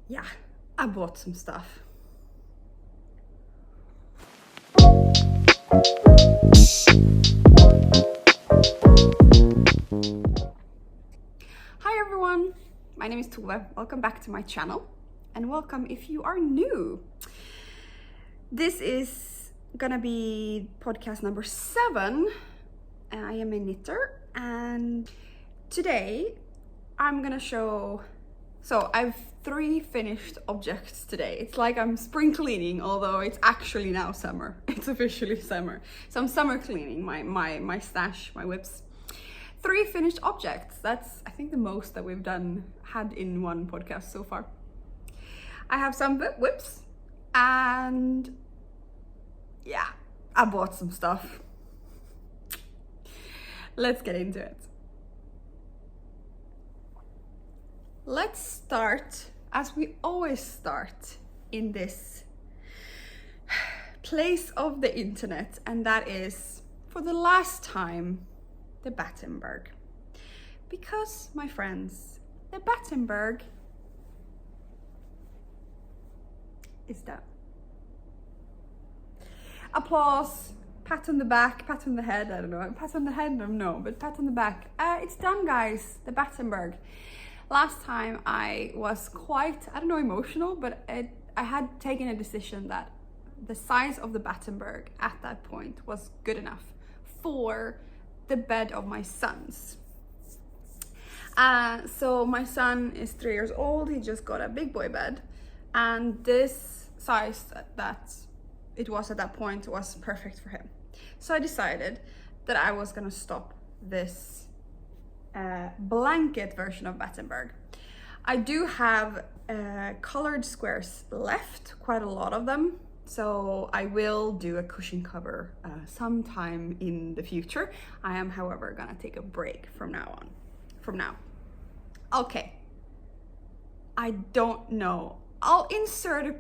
yeah, I bought some stuff. Hi everyone, my name is Tove. Welcome back to my channel, and welcome if you are new. This is gonna be podcast number 7. I am a knitter, and today I'm gonna show, so I've 3 finished objects today. It's like I'm spring cleaning, although it's actually now summer. It's officially summer. So I'm summer cleaning my stash, my whips. 3 finished objects. That's, I think, the most that we've had in one podcast so far. I have some whips, and yeah, I bought some stuff. Let's get into it. Let's start as we always start in this place of the internet, and that is, for the last time, the Battenberg. Because, my friends, the Battenberg is done. Applause, pat on the back, pat on the head, I don't know, pat on the head, no, but pat on the back. It's done, guys, the Battenberg. Last time I was quite, I don't know, emotional, but I had taken a decision that the size of the Battenberg at that point was good enough for the bed of my sons. So my son is 3 years old, he just got a big boy bed, and this size that it was at that point was perfect for him. So I decided that I was gonna stop this blanket version of Battenberg. I do have colored squares left, quite a lot of them, so I will do a cushion cover sometime in the future. I am, however, gonna take a break from now. Okay, I don't know, I'll insert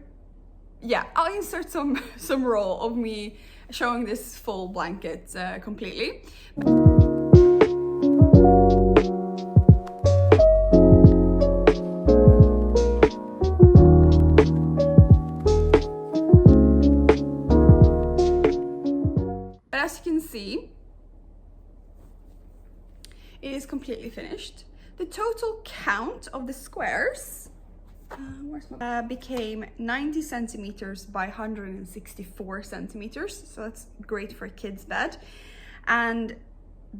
some roll of me showing this full blanket completely. See, it is completely finished. The total count of the squares became 90 centimeters by 164 centimeters, so that's great for a kid's bed. And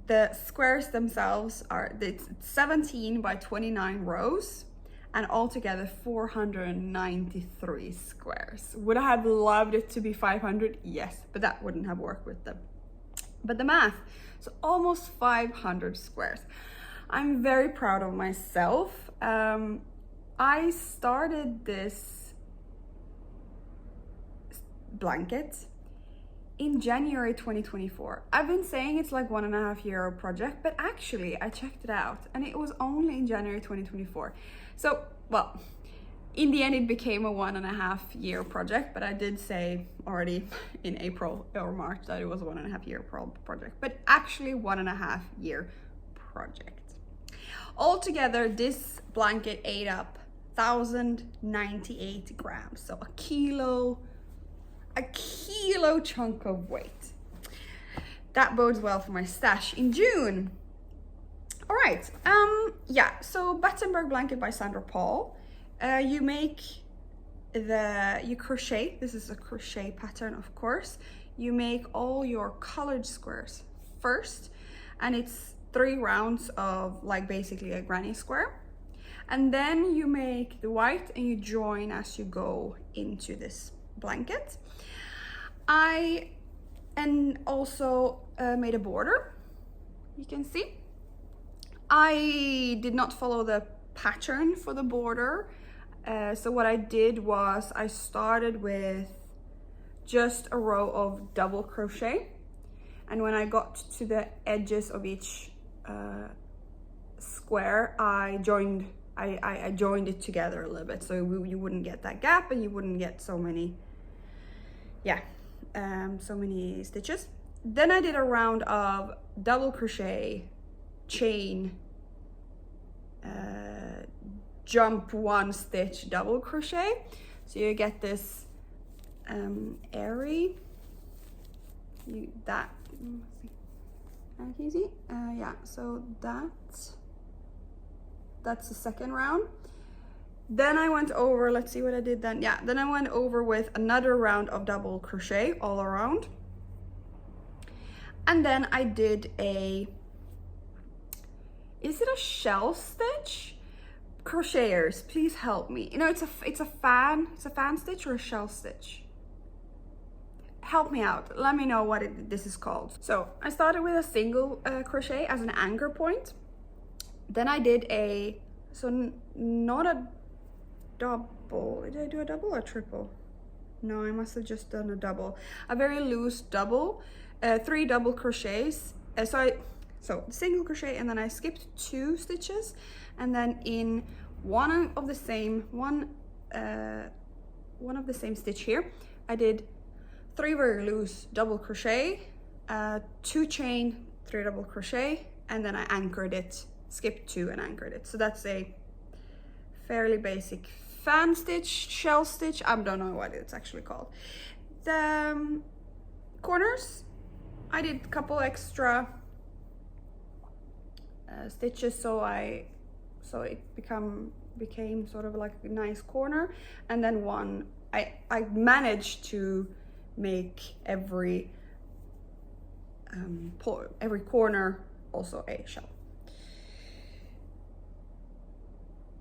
the squares themselves are 17 by 29 rows, and altogether 493 squares. Would I have loved it to be 500? Yes, but that wouldn't have worked with them. But the math, so almost 500 squares. I'm very proud of myself. I started this blanket in January 2024. I've been saying it's like 1.5 year project, but actually I checked it out and it was only in January 2024. So, well, in the end, it became a 1.5 year project, but I did say already in April or March that it was a 1.5 year project, but actually 1.5 year project. Altogether, this blanket ate up 1,098 grams, so a kilo chunk of weight. That bodes well for my stash in June. All right, yeah, so Battenberg blanket by Sandra Paul. You crochet, this is a crochet pattern, of course. You make all your colored squares first, and it's 3 rounds of like basically a granny square. And then you make the white and you join as you go into this blanket. I also made a border, you can see. I did not follow the pattern for the border. So what I did was I started with just a row of double crochet, and when I got to the edges of each square, I joined it together a little bit, so you wouldn't get that gap and you wouldn't get so many stitches. Then I did a round of double crochet, chain, jump 1 stitch double crochet. So you get this airy, can you see? Yeah, so that's the second round. Then I went over, let's see what I did then. Yeah, then I went over with another round of double crochet all around. And then I did is it a shell stitch? Crocheters, please help me. You know, it's a fan stitch or a shell stitch? Help me out, let me know what this is called. So I started with a single crochet as an anchor point. Then I did not a double. Did I do a double or triple? No, I must have just done a double. A very loose double, 3 double crochets. So single crochet, and then I skipped 2 stitches, and then in one of the same stitch here, I did 3 very loose double crochet, 2 chain, 3 double crochet, and then I anchored it, skipped 2 and anchored it. So that's a fairly basic fan stitch, shell stitch. I don't know what it's actually called. The corners, I did a couple extra stitches, so it became sort of like a nice corner, and then I managed to make every corner also a shell.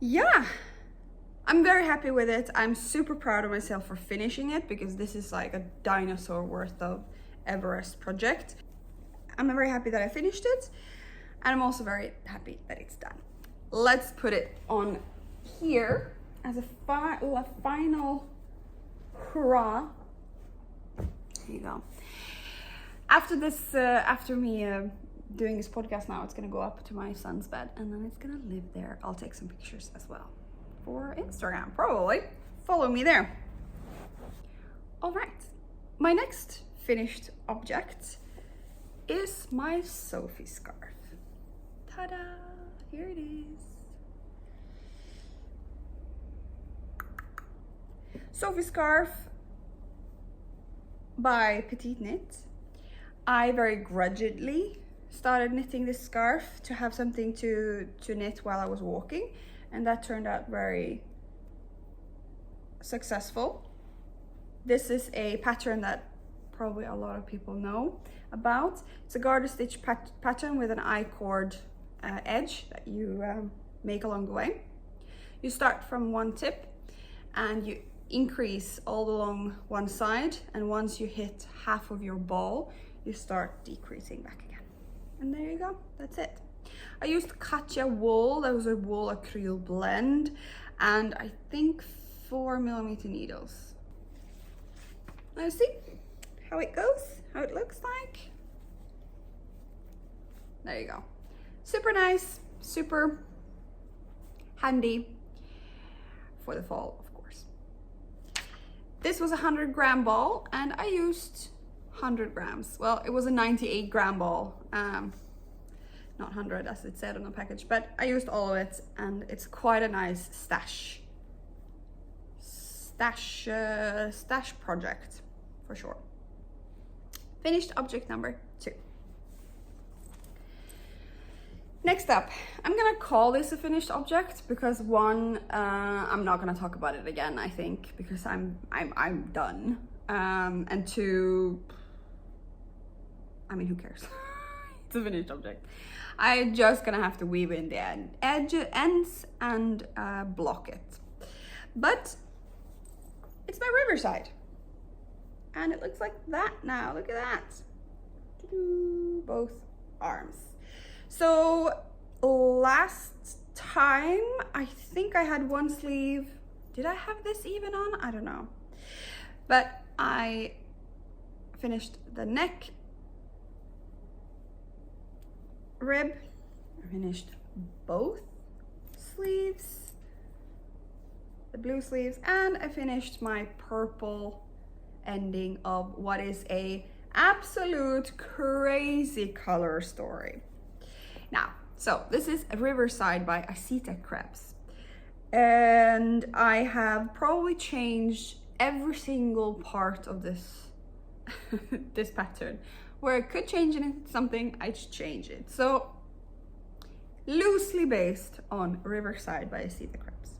Yeah, I'm very happy with it. I'm super proud of myself for finishing it, because this is like a dinosaur worth of Everest project. I'm very happy that I finished it, and I'm also very happy that it's done. Let's put it on here as a final hurrah. Here you go. After this, after me doing this podcast now, it's gonna go up to my son's bed, and then it's gonna live there. I'll take some pictures as well for Instagram, probably. Follow me there. All right, my next finished object is my Sophie scarf. Ta-da, here it is. Sophie scarf by Petite Knit. I very grudgingly started knitting this scarf to have something to knit while I was walking, and that turned out very successful. This is a pattern that probably a lot of people know about. It's a garter stitch pattern with an I-cord edge that you make along the way. You start from one tip and you increase all along one side, and once you hit half of your ball, you start decreasing back again. And there you go, that's it. I used Katja wool, that was a wool acrylic blend, and I think 4mm needles. Let's see how it goes, how it looks like. There you go. Super nice, super handy for the fall, of course. This was a 100-gram ball, and I used 100 grams. Well, it was a 98-gram ball, not 100 as it said on the package, but I used all of it, and it's quite a nice stash project for sure. Finished object number 2. Next up, I'm gonna call this a finished object because one, I'm not gonna talk about it again, I think, because I'm done. And 2, I mean, who cares? It's a finished object. I'm just gonna have to weave in the ends and block it. But it's my Riverside, and it looks like that now. Look at that. Both arms. So last time, I think I had one sleeve. Did I have this even on? I don't know. But I finished the neck rib. I finished both sleeves, the blue sleeves, and I finished my purple ending of what is a absolute crazy color story. Now, so this is Riverside by Asita Crepes. And I have probably changed every single part of this this pattern. Where I could change it into something, I just change it. So loosely based on Riverside by See the Crepes.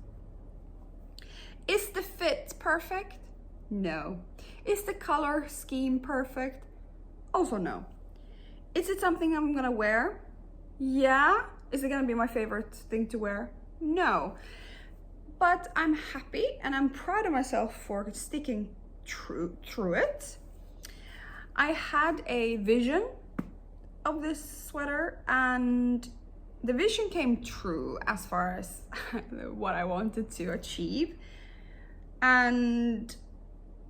Is the fit perfect? No. Is the color scheme perfect? Also no. Is it something I'm gonna wear? Yeah. Is it gonna be my favorite thing to wear? No. But I'm happy and I'm proud of myself for sticking through it. I had a vision of this sweater and the vision came true as far as what I wanted to achieve. And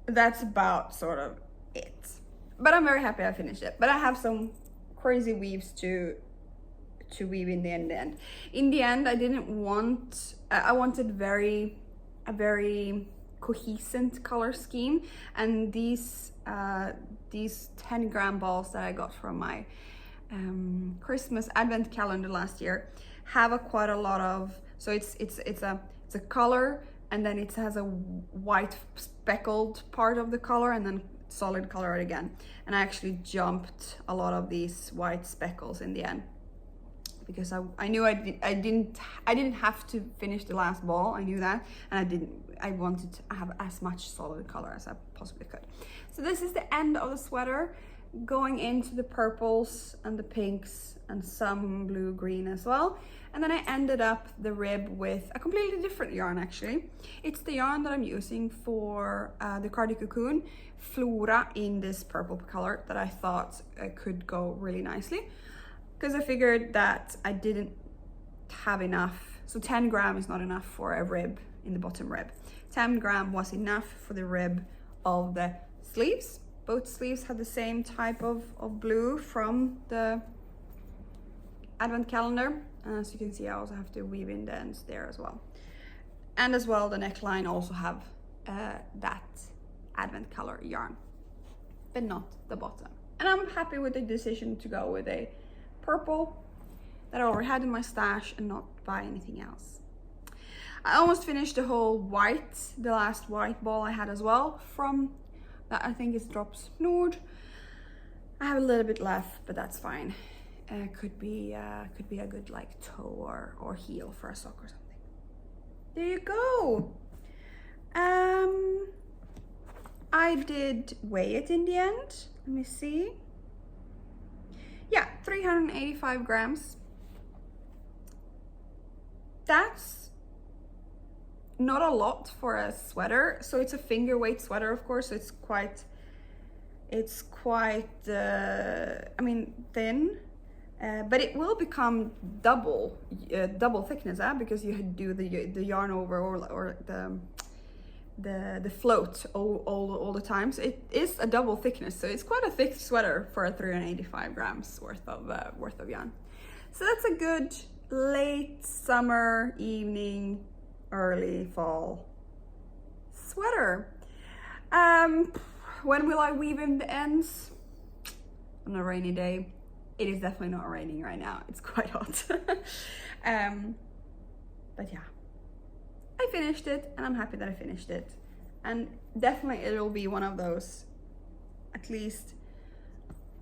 that's about sort of it. But I'm very happy I finished it. But I have some crazy weaves to weave in the end. In the end, I didn't want, I wanted a very cohesive color scheme, and these 10-gram balls that I got from my Christmas advent calendar last year have quite a lot of, so it's a color, and then it has a white speckled part of the color, and then solid color again. And I actually jumped a lot of these white speckles in the end, because I knew I didn't have to finish the last ball. I knew that, and I wanted to have as much solid color as I possibly could. So this is the end of the sweater, going into the purples and the pinks and some blue green as well. And then I ended up the rib with a completely different yarn actually. It's the yarn that I'm using for the Cardi Cocoon, Flora, in this purple color that I thought could go really nicely. Because I figured that I didn't have enough. So 10 gram is not enough for a rib in the bottom rib. 10 gram was enough for the rib of the sleeves. Both sleeves had the same type of blue from the advent calendar. As you can see, I also have to weave in the ends there as well. And as well, the neckline also have that advent color yarn, but not the bottom. And I'm happy with the decision to go with a purple that I already had in my stash and not buy anything else. I almost finished the whole white, the last white ball I had as well from that, I think it's Drops Nord. I have a little bit left, but that's fine. Could be a good like toe or heel for a sock or something. There you go. I did weigh it in the end. Let me see. Yeah, 385 grams. That's not a lot for a sweater. So it's a finger weight sweater, of course. So it's quite I mean, thin, but it will become double thickness, because you do the yarn over or the float all the time. So it is a double thickness, so it's quite a thick sweater for a 385 grams worth of yarn. So that's a good late summer evening, early fall sweater. When will I weave in the ends? On a rainy day. It is definitely not raining right now, it's quite hot. But yeah, I finished it and I'm happy that I finished it. And definitely it'll be one of those, at least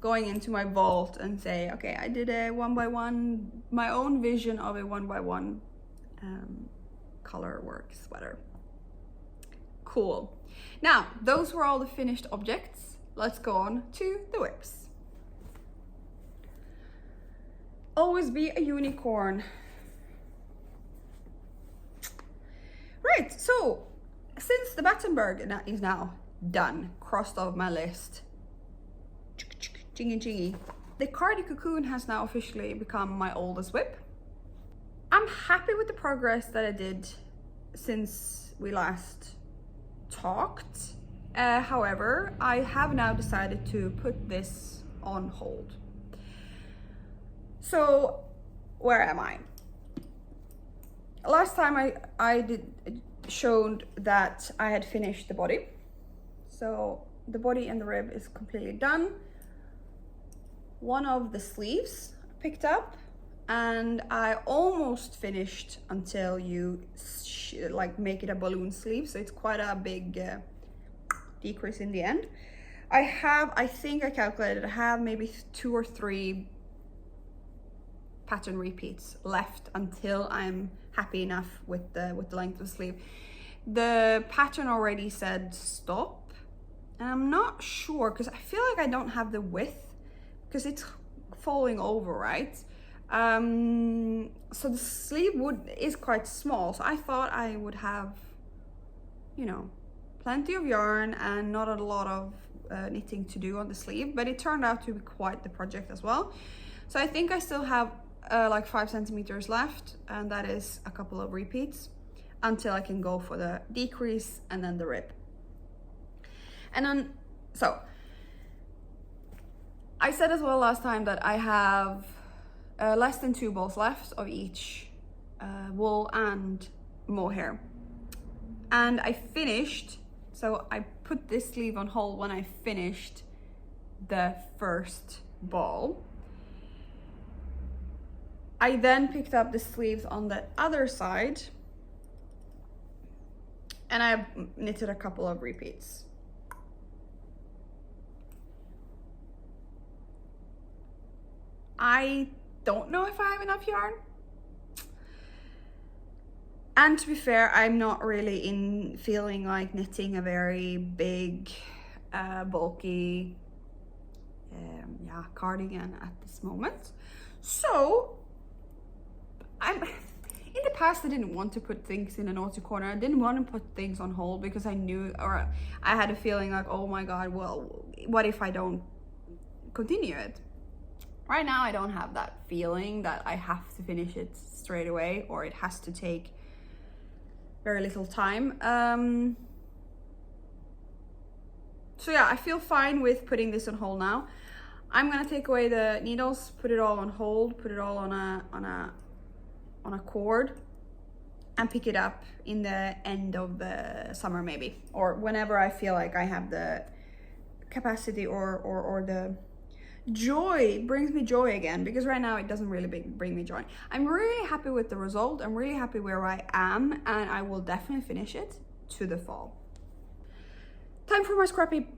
going into my vault and say, okay, I did a 1x1, my own vision of a 1x1 color work sweater. Cool. Now, those were all the finished objects. Let's go on to the whips. Always be a unicorn. Right, so since the Battenberg is now done, crossed off my list, chingy, the Cardi Cocoon has now officially become my oldest whip. I'm happy with the progress that I did since we last talked. However, I have now decided to put this on hold. So where am I? Last time I showed that I had finished the body. So the body and the rib is completely done. One of the sleeves picked up, and I almost finished until you like make it a balloon sleeve, so it's quite a big decrease in the end. I think I calculated I have maybe 2 or 3 pattern repeats left until I'm happy enough with the length of the sleeve. The pattern already said stop, and I'm not sure because I feel like I don't have the width because it's falling over, right? So the sleeve is quite small, so I thought I would have, you know, plenty of yarn and not a lot of knitting to do on the sleeve, but it turned out to be quite the project as well. So I think I still have like 5 centimeters left, and that is a couple of repeats until I can go for the decrease and then the rip. And then, so I said as well last time that I have less than 2 balls left of each wool and mohair, and I finished. So I put this sleeve on hold when I finished the first ball. I then picked up the sleeves on the other side and I knitted a couple of repeats. I don't know if I have enough yarn. And to be fair, I'm not really feeling like knitting a very big, bulky, cardigan at this moment. So, in the past I didn't want to put things in an auto corner. I didn't want to put things on hold because I knew, or I had a feeling like, oh my God, well, what if I don't continue it? Right now I don't have that feeling that I have to finish it straight away or it has to take very little time. So yeah, I feel fine with putting this on hold now. I'm gonna take away the needles, put it all on hold, put it all on a cord, and pick it up in the end of the summer maybe, or whenever I feel like I have the capacity or the joy, brings me joy again, because right now it doesn't really bring me joy. I'm really happy with the result. I'm really happy where I am, and I will definitely finish it to the fall. Time for my scrappy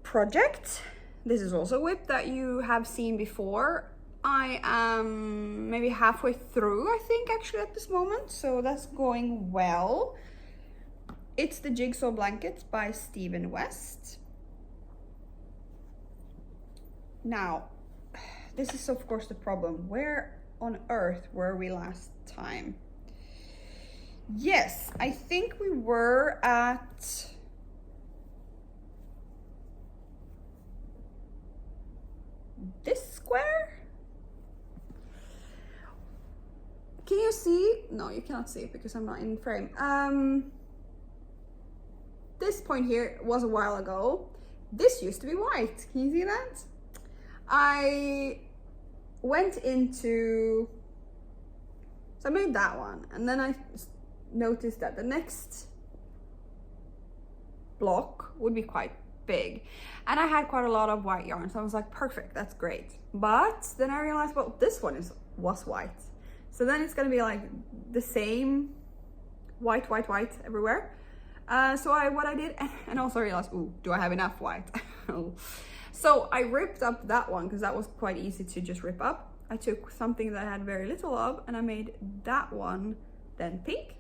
project. This is also a whip that you have seen before. I am maybe halfway through, I think, actually at this moment, so that's going well. It's the Jigsaw blanket by Stephen West. Now, this is of course the problem. Where on earth were we last time? Yes, I think we were at this square. Can you see? No, you cannot see it because I'm not in frame. This point here was a while ago. This used to be white. Can you see that? I went into, so I made that one, and then I noticed that the next block would be quite big, and I had quite a lot of white yarn, so I was like, perfect, that's great. But then I realized, well, this one was white, so then it's gonna be like the same white everywhere. So what I did, and also realized, ooh, do I have enough white? So I ripped up that one because that was quite easy to just rip up. I took something that I had very little of and I made that one then pink.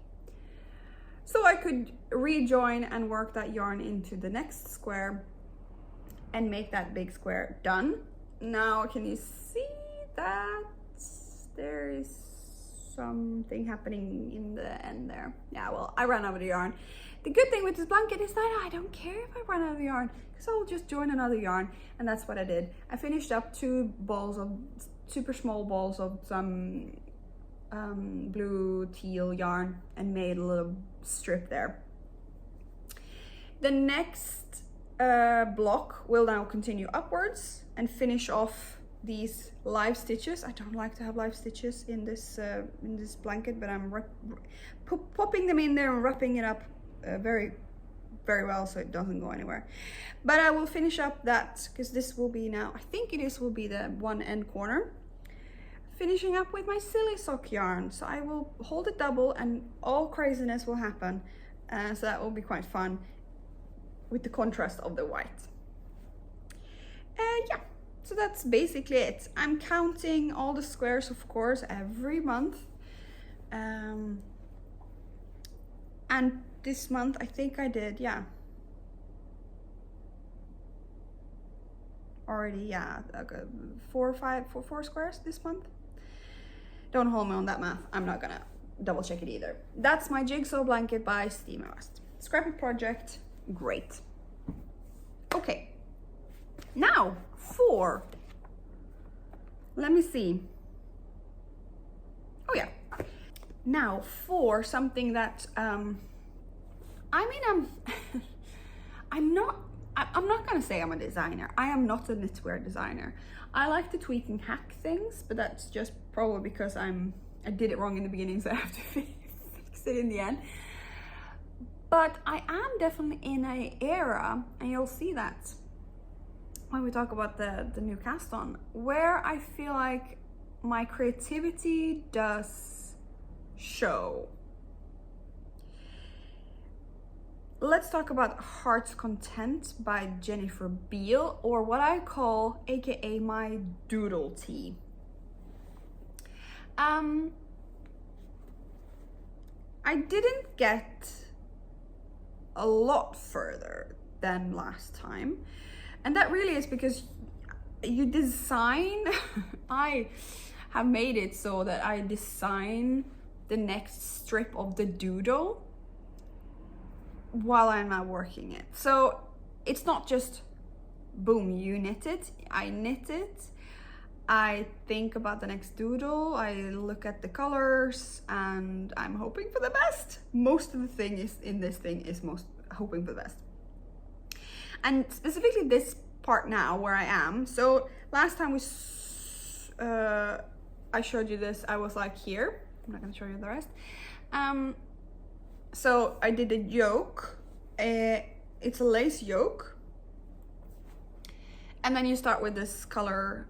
So I could rejoin and work that yarn into the next square and make that big square done. Now, can you see that there is something happening in the end there? Yeah, well, I ran out of the yarn. The good thing with this blanket is that I don't care if I run out of yarn, because I'll just join another yarn, and that's what I did. I finished up 2 balls of super small balls of some blue teal yarn and made a little strip there. The next block will now continue upwards and finish off these live stitches. I don't like to have live stitches in this blanket, but I'm popping them in there and wrapping it up very well so it doesn't go anywhere. But I will finish up that because this will be now, I think this will be the one end corner. finishing up with my silly sock yarn. So I will hold it double and all craziness will happen. So that will be quite fun with the contrast of the white. Yeah, so that's basically it. I'm counting all the squares, of course, every month. And this month I think I did, yeah. Already, yeah, okay, four squares this month. Don't hold me on that math. I'm not gonna double check it either. That's my Jigsaw blanket by Steam West. Scrappy project, great. Okay, now for, let me see. Oh yeah, now for something that, I'm not gonna say I'm a designer. I am not a knitwear designer. I like to tweak and hack things, but that's just probably because I did it wrong in the beginning, so I have to fix it in the end. But I am definitely in an era, and you'll see that when we talk about the new cast on, where I feel like my creativity does show. Let's talk about Heart's Content by Jennifer Beal, or what I call, aka my Doodle tee. I didn't get a lot further than last time, and that really is because you design I have made it so that I design the next strip of the doodle while I'm not working it. So it's not just boom, you knit it. I knit it, I think about the next doodle, I look at the colors, and I'm hoping for the best. Most of the thing is in this thing is most hoping for the best. And specifically this part now where I am. So last time I showed you this, I was like here. I'm not gonna show you the rest. So I did a yoke. It's a lace yoke, and then you start with this color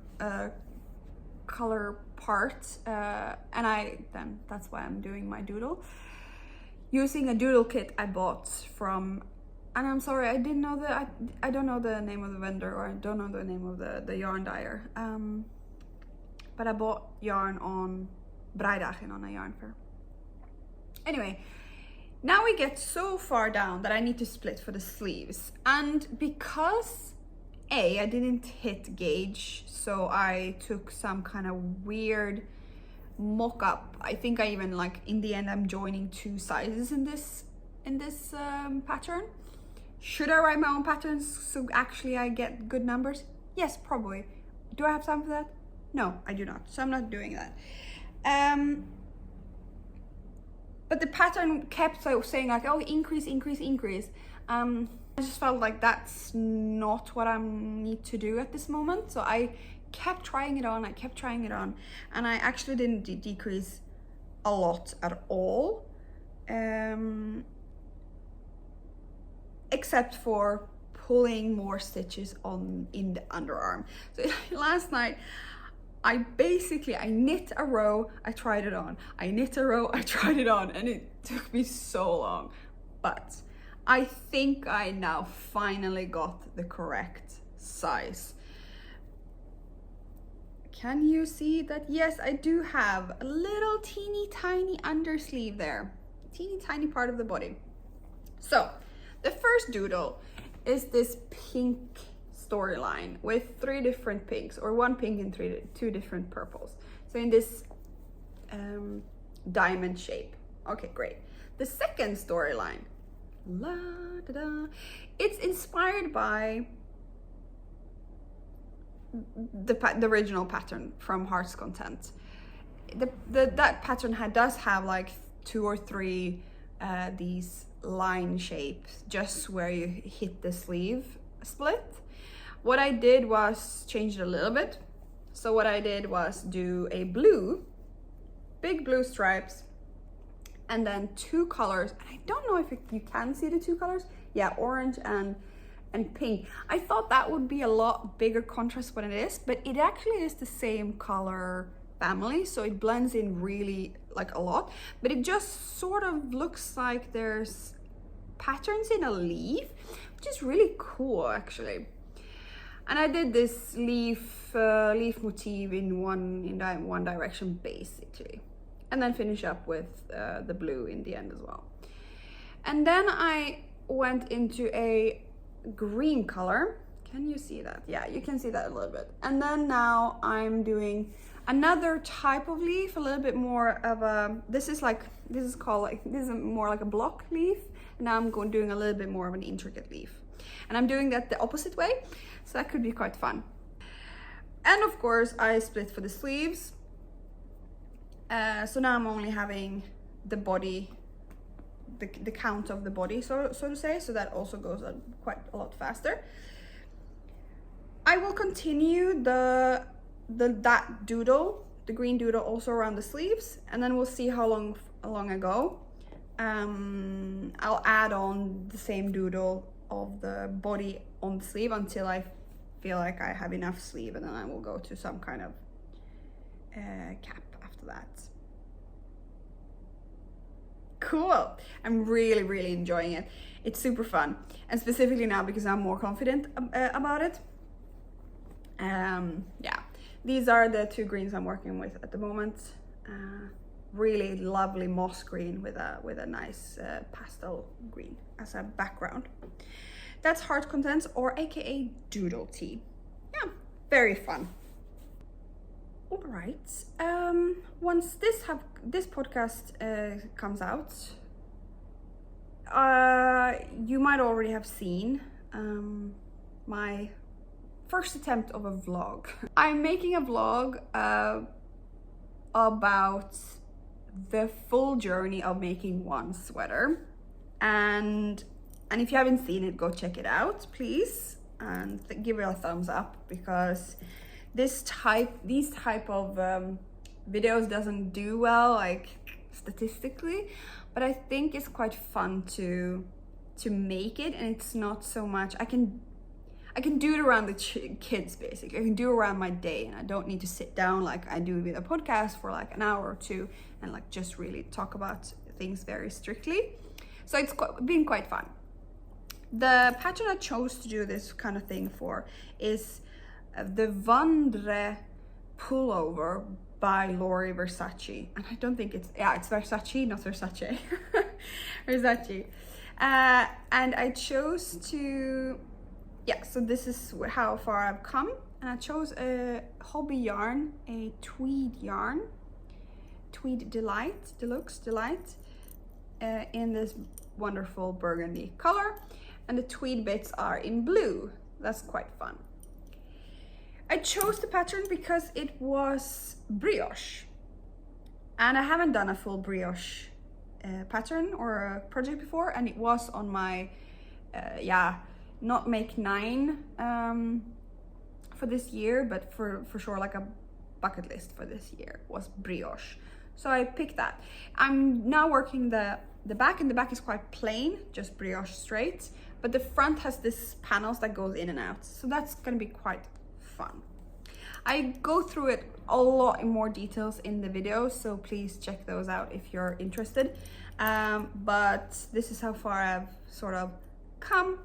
part, and that's why I'm doing my doodle using a doodle kit I bought from, and I'm sorry, I don't know the name of the vendor, or I don't know the name of the yarn dyer, but I bought yarn on Breidagen on a yarn fair. Anyway, now we get so far down that I need to split for the sleeves, and because I didn't hit gauge, so I took some kind of weird mock-up. I think I even, like, in the end I'm joining two sizes in this pattern. Should I write my own patterns so actually I get good numbers? Yes, probably. Do I have time for that? No, I do not, so I'm not doing that. But the pattern kept saying like, oh, increase. I just felt like that's not what I need to do at this moment. So I kept trying it on, and I actually didn't decrease a lot at all. Except for pulling more stitches in the underarm. So last night, I knit a row, I tried it on. I knit a row, I tried it on, and it took me so long. But I think I now finally got the correct size. Can you see that? Yes, I do have a little teeny tiny undersleeve there. Teeny tiny part of the body. So the first doodle is this pink storyline with 3 different pinks, or 1 pink and 2 different purples. So in this diamond shape. Okay, great. The second storyline, it's inspired by the original pattern from Heart's Content. That pattern does have like 2 or 3 these line shapes just where you hit the sleeve split. What I did was change it a little bit. So what I did was do a big blue stripes, and then 2 colors. And I don't know if you can see the 2 colors. Yeah, orange and pink. I thought that would be a lot bigger contrast than it is, but it actually is the same color family, so it blends in really like a lot, but it just sort of looks like there's patterns in a leaf, which is really cool actually. And I did this leaf motif in one direction basically, and then finish up with the blue in the end as well. And then I went into a green color. Can you see that? Yeah, you can see that a little bit. And then now I'm doing another type of leaf, a little bit more of a, this is more like a block leaf. And now I'm doing a little bit more of an intricate leaf. And I'm doing that the opposite way, so that could be quite fun. And of course I split for the sleeves. So now I'm only having the body, the count of the body, so to say, so that also goes quite a lot faster. I will continue that doodle, the green doodle, also around the sleeves, and then we'll see how long I go. I'll add on the same doodle of the body on the sleeve until I feel like I have enough sleeve, and then I will go to some kind of cap after that. Cool. I'm really enjoying it. It's super fun, and specifically now because I'm more confident about it. Yeah, these are the two greens I'm working with at the moment. Really lovely moss green with a nice pastel green as a background. That's Heart Contents, or aka Doodle Tea. Yeah, very fun. All right. Once this podcast comes out, you might already have seen my first attempt of a vlog. I'm making a vlog about the full journey of making one sweater, and if you haven't seen it, go check it out, please, and give it a thumbs up, because these type of videos doesn't do well, like statistically, but I think it's quite fun to make it, and it's not so much, I can do it around the kids basically. I can do it around my day, and I don't need to sit down like I do with a podcast for like an hour or two and like just really talk about things very strictly. So it's been quite fun. The pattern I chose to do this kind of thing for is the Vandre pullover by Versace, and I don't think it's Versace, not Versace. Versace. And I chose to, so this is how far I've come, and I chose a hobby yarn, a tweed yarn, Tweed Deluxe Delight, in this wonderful burgundy color, and the tweed bits are in blue. That's quite fun. I chose the pattern because it was brioche, and I haven't done a full brioche pattern or a project before, and it was on my not make 9 for this year, but for sure like a bucket list for this year was brioche, so I picked that. I'm now working the back, and the back is quite plain, just brioche straight, but the front has this panels that goes in and out, so that's gonna be quite fun. I go through it a lot in more details in the video, so please check those out if you're interested, but this is how far I've sort of come.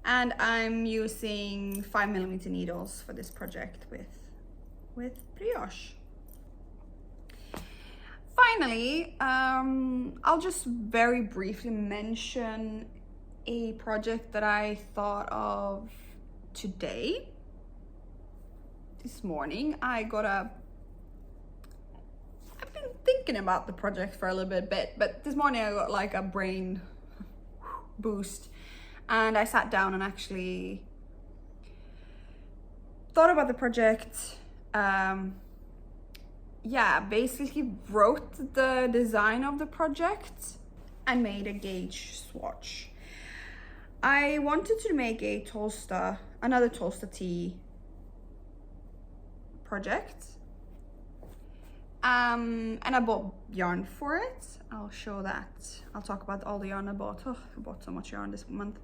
And I'm using 5mm needles for this project with brioche. Finally, I'll just very briefly mention a project that I thought of today. This morning I've been thinking about the project for a little bit, but this morning I got like a brain boost, and I sat down and actually thought about the project. Basically wrote the design of the project and made a gauge swatch. I wanted to make another Tolsta tea project, and I bought yarn for it. I'll show that. I'll talk about all the yarn I bought. Oh, I bought so much yarn this month.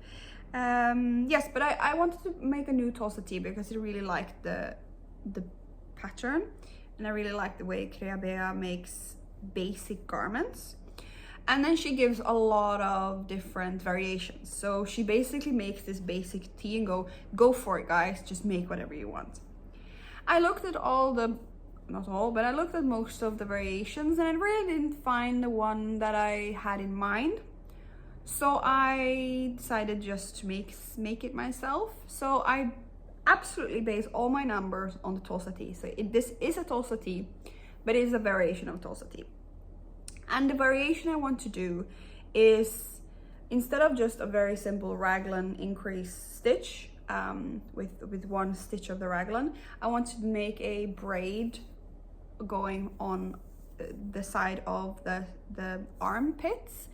Yes, but I wanted to make a new Tolsta tea because I really liked the pattern, and I really like the way Creabea makes basic garments. And then she gives a lot of different variations. So she basically makes this basic tee and go for it, guys, just make whatever you want. I looked at not all, but I looked at most of the variations, and I really didn't find the one that I had in mind. So I decided just to make it myself. So I absolutely base all my numbers on the Tulsa tee. So this is a Tulsa tee, but it is a variation of Tulsa tee. And the variation I want to do is, instead of just a very simple raglan increase stitch with one stitch of the raglan, I want to make a braid going on the side of the armpits.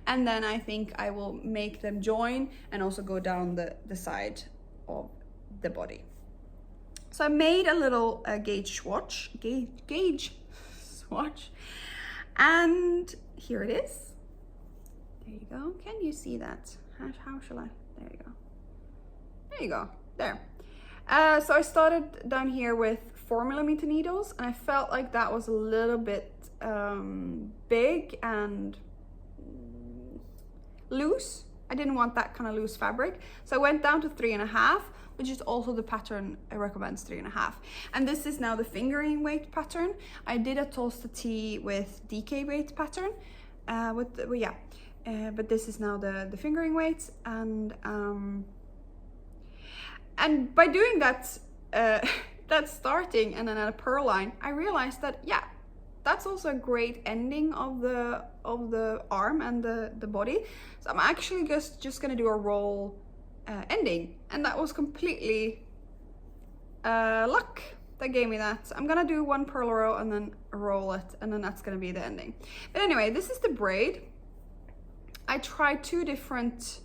And then I think I will make them join and also go down the side of the body. So I made a little gauge swatch, and here it is. There you go. Can you see that? How shall I? There you go. There you go. There. So I started down here with 4mm needles, and I felt like that was a little bit big and loose. I didn't want that kind of loose fabric, so I went down to 3.5, which is also the pattern I recommend, 3.5. And this is now the fingering weight pattern. I did a Tulsa tee with DK weight pattern, but this is now the fingering weights, and by doing that, that starting and then at a purl line, I realized that that's also a great ending of the arm and the body. So I'm actually just gonna do a roll ending, and that was completely luck that gave me that. So I'm gonna do one purl row and then roll it, and then that's gonna be the ending. But anyway, this is the braid. I tried 2 different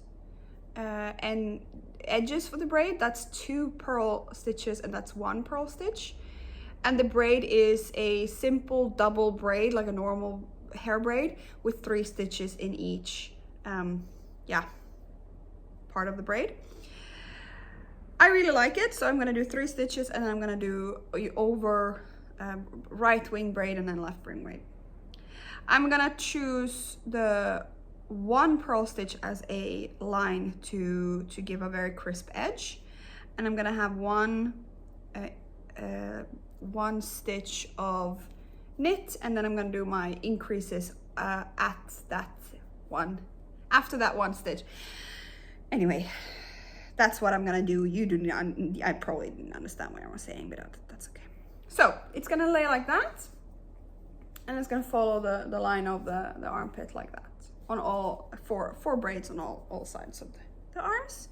edges for the braid. That's 2 purl stitches and that's 1 purl stitch. And the braid is a simple double braid, like a normal hair braid, with 3 stitches in each part of the braid. I really like it, so I'm gonna do 3 stitches, and then I'm gonna do over right wing braid and then left wing braid. I'm gonna choose the 1 purl stitch as a line to give a very crisp edge, and I'm gonna have one stitch of knit, and then I'm gonna do my increases at that one, after that 1 stitch. Anyway, that's what I'm gonna do. I probably didn't understand what I was saying, but that's okay. So it's gonna lay like that, and it's gonna follow the line of the armpit like that on all 4 braids on all sides of the arms.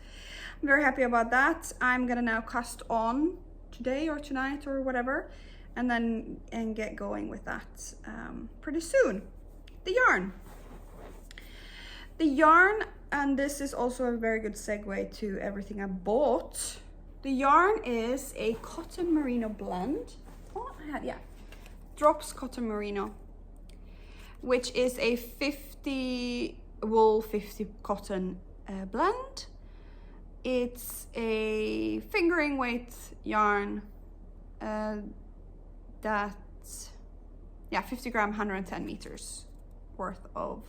I'm very happy about that. I'm gonna now cast on today or tonight or whatever, and get going with that pretty soon. The yarn, and this is also a very good segue to everything I bought. The yarn is a cotton merino blend. Drops cotton merino, which is a 50 wool 50 cotton blend. It's a fingering weight yarn, 50 gram, 110 meters worth of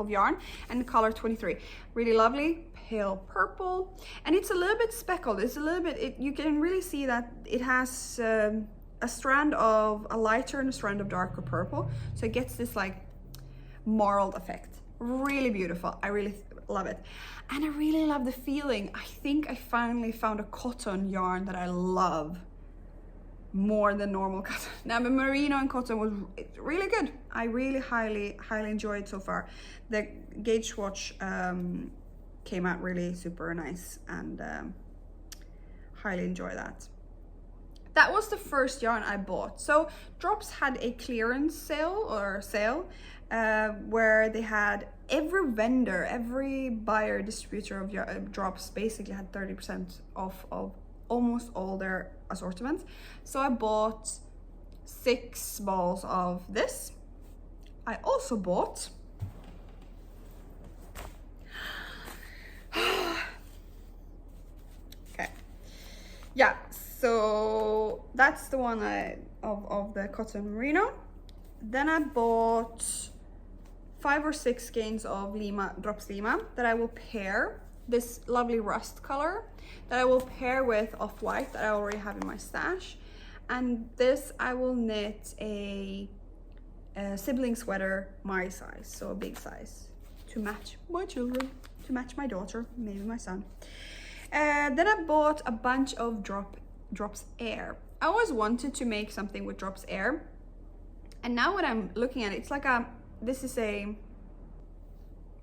yarn, and the color 23. Really lovely pale purple, and it's a little bit speckled. It's a little bit, you can really see that it has a strand of a lighter and a strand of darker purple, so it gets this like marled effect. Really beautiful. I really love it, and I really love the feeling. I think I finally found a cotton yarn that I love more than normal cotton. Now, the merino and cotton was really good. I really highly enjoyed it so far. The gauge swatch came out really super nice, and highly enjoy that. That was the first yarn I bought. So Drops had a clearance sale where they had every vendor, every buyer, distributor of Drops basically had 30% off of almost all their assortment. So I bought 6 balls of this. I also bought So that's the one of the cotton merino. Then I bought 5 or 6 skeins of Lima, Drops Lima, that I will pair, this lovely rust color, that I will pair with off-white that I already have in my stash. And this I will knit a sibling sweater my size, so a big size, to match my children, to match my daughter, maybe my son. Then I bought a bunch of Drops Air. I always wanted to make something with Drops Air, and now when I'm looking at it, it's like this is a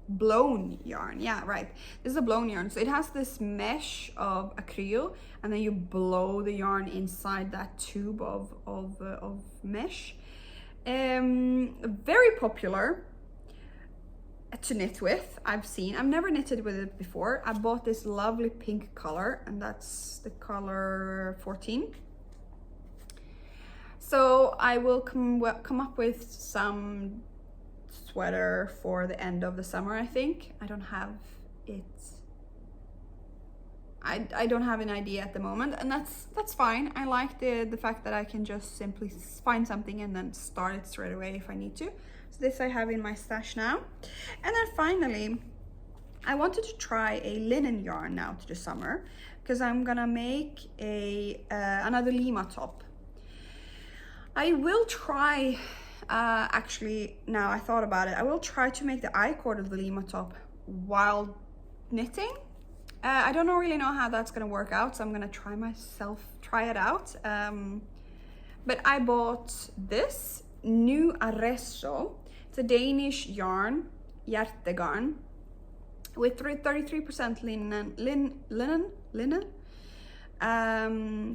blown yarn. Yeah, right, this is a blown yarn. So it has this mesh of acryl, and then you blow the yarn inside that tube of mesh. Very popular to knit with. I've never knitted with it before. I bought this lovely pink color, and that's the color 14. So I will come up with some sweater for the end of the summer, I think. I don't have it. I don't have an idea at the moment, and that's fine. I like the fact that I can just simply find something and then start it straight away if I need to. So this I have in my stash now. And then finally, I wanted to try a linen yarn now to the summer, because I'm gonna make another Lima top. I will try, actually, now I thought about it, I will try to make the I-cord of the Lima top while knitting. I don't really know how that's gonna work out, so I'm gonna try it out. But I bought this new Arresso. It's a Danish yarn, Hjertegarn, with 33% linen,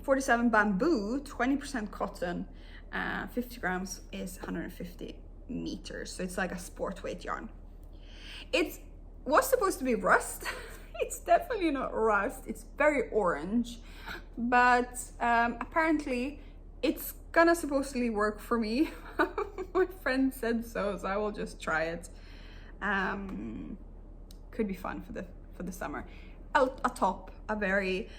47 bamboo, 20% cotton. 50 grams is 150 meters, so it's like a sport weight yarn. It was supposed to be rust. It's definitely not rust, it's very orange, but apparently it's gonna supposedly work for me. My friend said so I will just try it. Could be fun for the summer. A top, a very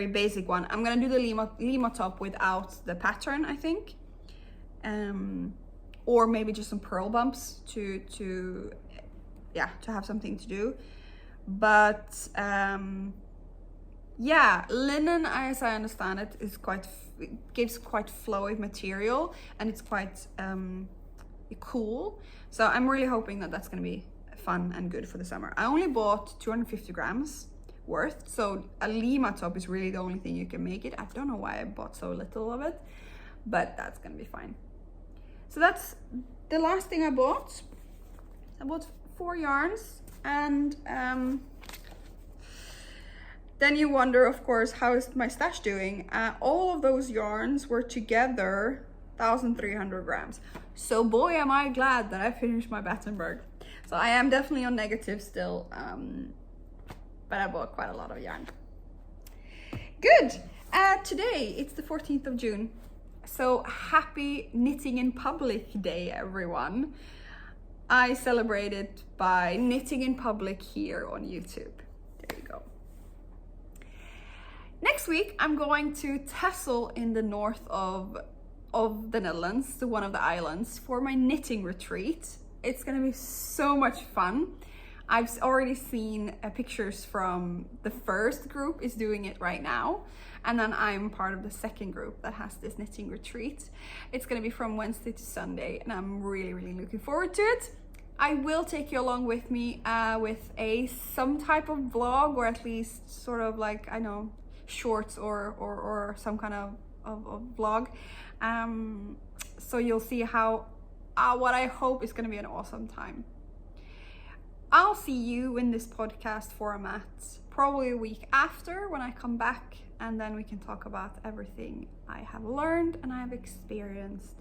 basic one. I'm gonna do the Lima top without the pattern, I think, or maybe just some purl bumps to have something to do. But yeah, linen, as I understand it, is gives quite flowy material, and it's quite cool. So I'm really hoping that that's gonna be fun and good for the summer. I only bought 250 grams worth, so a Lima top is really the only thing you can make it. I don't know why I bought so little of it, but that's gonna be fine. So that's the last thing I bought. I bought 4 yarns, and then you wonder, of course, how is my stash doing? All of those yarns were together 1,300 grams. So boy, am I glad that I finished my Battenberg. So I am definitely on negative still, but I bought quite a lot of yarn. Good. Today, it's the 14th of June. So happy Knitting in Public Day, everyone. I celebrate it by knitting in public here on YouTube. There you go. Next week, I'm going to Texel in the north of the Netherlands, to one of the islands, for my knitting retreat. It's gonna be so much fun. I've already seen pictures from the first group is doing it right now. And then I'm part of the second group that has this knitting retreat. It's gonna be from Wednesday to Sunday, and I'm really, really looking forward to it. I will take you along with me with some type of vlog, or at least sort of like, I know, shorts or some kind of vlog. So you'll see how what I hope is gonna be an awesome time. I'll see you in this podcast format probably a week after, when I come back, and then we can talk about everything I have learned and I have experienced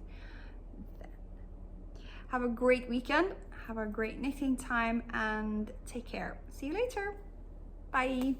then. Have a great weekend, have a great knitting time, and take care. See you later. Bye.